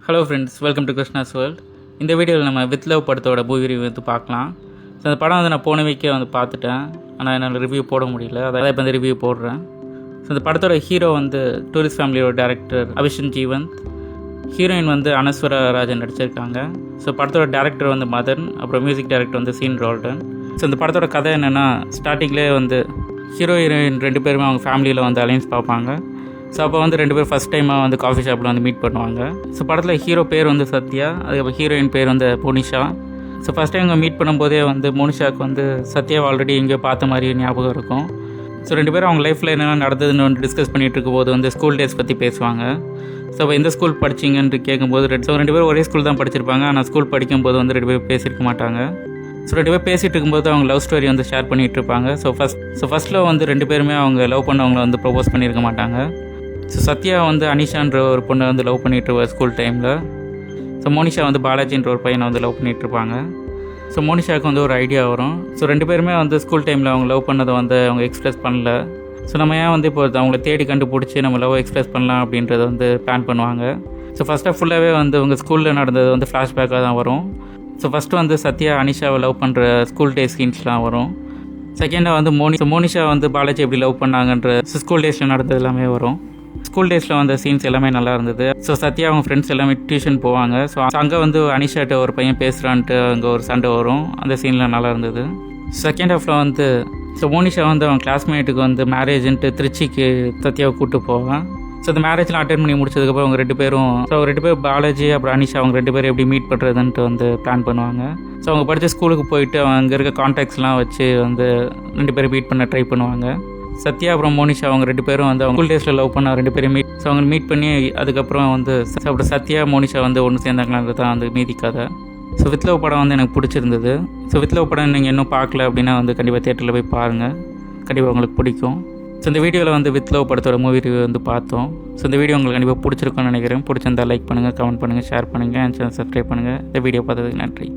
Hello friends, welcome to Krishna's world. இந்த வீடியோவில் நம்ம வித் லவ் படத்தோட மூவி ரிவ்யூ வந்து பார்க்கலாம். ஸோ அந்த படம் வந்து நான் போன வீக்கே வந்து பார்த்துட்டேன், ஆனால் என்னால் ரிவ்யூ போட முடியல. அதாவது இப்போ இந்த ரிவ்யூ போடுறேன். ஸோ இந்த படத்தோட ஹீரோ வந்து டூரிஸ்ட் ஃபேமிலியோட டேரக்டர் அபிஷன் ஜீவந்த், ஹீரோயின் வந்து அனஸ்வரா ராஜன் நடிச்சிருக்காங்க. ஸோ படத்தோட டேரக்டர் வந்து மதன், அப்புறம் மியூசிக் டைரக்டர் வந்து சீன் ரோல்டன். ஸோ இந்த படத்தோட கதை என்னென்னா, ஸ்டார்டிங்லேயே வந்து ஹீரோ ஹீரோயின் ரெண்டு பேருமே அவங்க ஃபேமிலியில் வந்து அலைன்ஸ் பார்ப்பாங்க. ஸோ அப்போ வந்து ரெண்டு பேரும் ஃபஸ்ட் டைமாக வந்து காஃபி ஷாப்பில் வந்து மீட் பண்ணுவாங்க. ஸோ படத்தில் ஹீரோ பேர் வந்து சத்யா, அதுக்கப்புறம் ஹீரோயின் பேர் வந்து மோனிஷா. ஸோ ஃபஸ்ட் டைம் அவங்க மீட் பண்ணும்போதே வந்து மோனிஷாவுக்கு வந்து சத்யாவை ஆல்ரெடி எங்கேயோ பார்த்த மாதிரி ஞாபகம் இருக்கும். ஸோ ரெண்டு பேரும் அவங்க லைஃப்பில் என்னென்ன நடந்ததுன்னு வந்து டிஸ்கஸ் பண்ணிகிட்டு இருக்கும்போது வந்து ஸ்கூல் டேஸ் பற்றி பேசுவாங்க. ஸோ இப்போ எந்த ஸ்கூல் படிச்சிங்கன்னு கேட்கும்போது ரெண்டு பேரும் ஒரே ஸ்கூல் தான் படிச்சிருப்பாங்க. ஆனால் ஸ்கூல் படிக்கும்போது வந்து ரெண்டு பேரும் பேசியிருக்க மாட்டாங்க. ஸோ ரெண்டு பேர் பேசிகிட்டு இருக்கும்போது அவங்க லவ் ஸ்டோரி வந்து ஷேர் பண்ணிகிட்டு இருப்பாங்க. ஃபஸ்ட்டில் வந்து ரெண்டு பேருமே அவங்க லவ் பண்ணவங்களை வந்து ப்ரப்போஸ் பண்ணியிருக்க மாட்டாங்க. ஸோ சத்யா வந்து அனிஷான்ற ஒரு பொண்ணை வந்து லவ் பண்ணிகிட்டு ஸ்கூல் டைமில். ஸோ மோனிஷா வந்து பாலாஜின்ற ஒரு பையனை வந்து லவ் பண்ணிகிட்ருப்பாங்க. ஸோ மோனிஷாவுக்கு வந்து ஒரு ஐடியா வரும். ஸோ ரெண்டு பேருமே வந்து ஸ்கூல் டைமில் அவங்க லவ் பண்ணதை வந்து அவங்க எக்ஸ்ப்ரெஸ் பண்ணல. ஸோ நம்ம ஏன் வந்து இப்போ அவங்கள தேடி கண்டுபிடிச்சி நம்ம லவ் எக்ஸ்ப்ரெஸ் பண்ணலாம் அப்படின்றத வந்து பிளான் பண்ணுவாங்க. ஸோ ஃபஸ்ட்டாக ஃபுல்லாகவே வந்து உங்கள் ஸ்கூலில் நடந்தது வந்து ஃப்ளாஷ்பேக்காக தான் வரும். ஸோ ஃபஸ்ட்டு வந்து சத்யா அனிஷாவை லவ் பண்ணுற ஸ்கூல் டே சீன்ஸ்லாம் வரும். செகண்டாக வந்து மோனிஷா வந்து பாலாஜி எப்படி லவ் பண்ணாங்கன்ற ஸ்கூல் டேஸில் நடந்தது எல்லாமே வரும். ஸ்கூல் டேஸில் வந்த சீன்ஸ் எல்லாமே நல்லா இருந்தது. ஸோ சத்யா அவங்க ஃப்ரெண்ட்ஸ் எல்லாமே டியூஷன் போவாங்க. ஸோ அங்கே வந்து அனிஷாட்ட ஒரு பையன் பேசுகிறான்ட்டு அங்கே ஒரு சண்டை வரும். அந்த சீன்லாம் நல்லா இருந்தது. செகண்ட் ஹாஃபில் வந்து மோனிஷா வந்து அவங்க கிளாஸ்மேட்டுக்கு வந்து மேரேஜ்ன்ட்டு திருச்சிக்கு சத்யாவை கூப்பிட்டு போவான். ஸோ அந்த மேரேஜ்லாம் அட்டென்ட் பண்ணி முடிச்சதுக்கப்புறம் அவங்க ரெண்டு பேரும் பாலாஜி அப்புறம் அனிஷா அவங்க ரெண்டு பேரும் எப்படி மீட் பண்ணுறதுன்ட்டு வந்து பிளான் பண்ணுவாங்க. ஸோ அவங்க படித்த ஸ்கூலுக்கு போயிட்டு அவங்க அங்கே இருக்க கான்டாக்ட்ஸ்லாம் வச்சு வந்து ரெண்டு பேரும் மீட் பண்ண ட்ரை பண்ணுவாங்க. சத்யா அப்புறம் மோனிஷா அவங்க ரெண்டு பேரும் வந்து அவங்க ஸ்கூல் டேஸில் லவ் பண்ண ரெண்டு பேரும் அவங்க மீட் பண்ணி அதுக்கப்புறம் வந்து அப்புறம் சத்யா மோனிஷா வந்து ஒன்று சேர்ந்தாங்களான்றது தான் வந்து மீதி கதை. ஸோ வித் லவ் படம் வந்து எனக்கு பிடிச்சிருந்தது. ஸோ வித் லவ் படம் நீங்கள் இன்னும் பார்க்கல அப்படின்னா வந்து கண்டிப்பாக தியேட்டரில் போய் பாருங்கள், கண்டிப்பாக உங்களுக்கு பிடிக்கும். ஸோ இந்த வீடியோவில் வந்து வித் லவ் படத்தோட மூவி ரிவ்யூ வந்து பார்த்தோம். ஸோ இந்த வீடியோ உங்களுக்கு கண்டிப்பாக பிடிச்சிருக்கும்னு நினைக்கிறேன். பிடிச்சிருந்தால் லைக் பண்ணுங்கள், கமெண்ட் பண்ணுங்கள், ஷேர் பண்ணுங்கள், என் சேனல் சப்ஸ்கிரைப் பண்ணுங்கள். இந்த வீடியோ பார்த்ததுக்கு நன்றி.